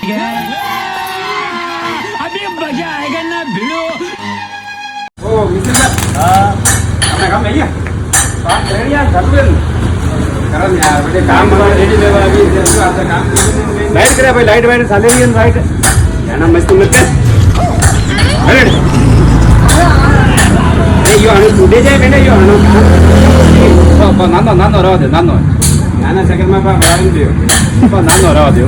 अभी मजा आएगा ना भिड़ो। ओ मिस्टर साहब अपना काम नहीं है बात कर यार चालू है करम यार बेटे काम हमारा रेडी लेवा अभी आपका काम लाइट करे भाई लाइट वाइट चाले रही है लाइट याना मस्त मत अरे यो आने टूटे जाए बेटे यो आने तो नानो रहा दे नानो नाना सेकंड में बा बराबर दियो तो नानो रहा दियो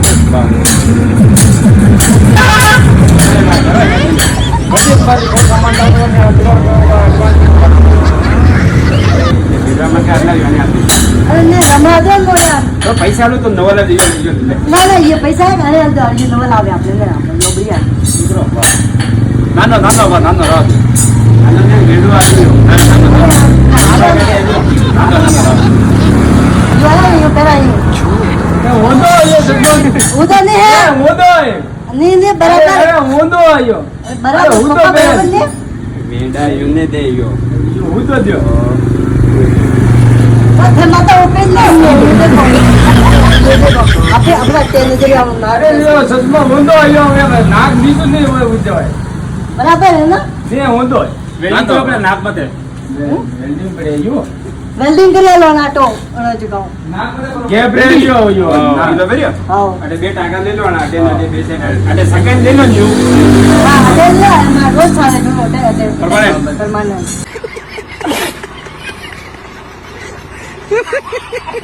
बड़ी बारी को सामान डालने में માં કે આટલા જોવાની આપી અરે ને રમવા દો ને યાર તો પૈસા લો તો નવા લઈ જો ના ના એ પૈસા હે ઘરે અંદર એ નવા લાવે આપણે ને આપણે લોબરિયા દીકરો નાનો રાત નાનો ને ગેડો આવ્યો નાનો જોયા એ પેલા એ હોંદો આયો સગો ઉદા ને હે હોંદો ને બરાબર હોંદો આયો બરાબર હું તો બરાબર ને મેડા યુને દેયો હું તો દયો માથે માથા ઓપન ના આપણે આપણા તેલ જરી આમ અરે યો સજમાં હોંદો આયો હવે નાક બીજું નહીં હોય ઉજવાય બરાબર હે ને જે હોંદો વેલ્ડિંગ તો આપણે નાક મતે વેલ્ડિંગ પડે યો વેલ્ડિંગ કરી લો નાટો અણ જગાવ નાક મતે કે બ્રેડિયો યો ઈલો બેરિયો હાઉ અટે બે ટાંકા લઈ લો ના અટે બે સેકન્ડ અટે સેકન્ડ લઈ લો ન્યુ હા અટે લે ના રોજ સાલે જો અટે પરમાનન્ટ પરમાનન્ટ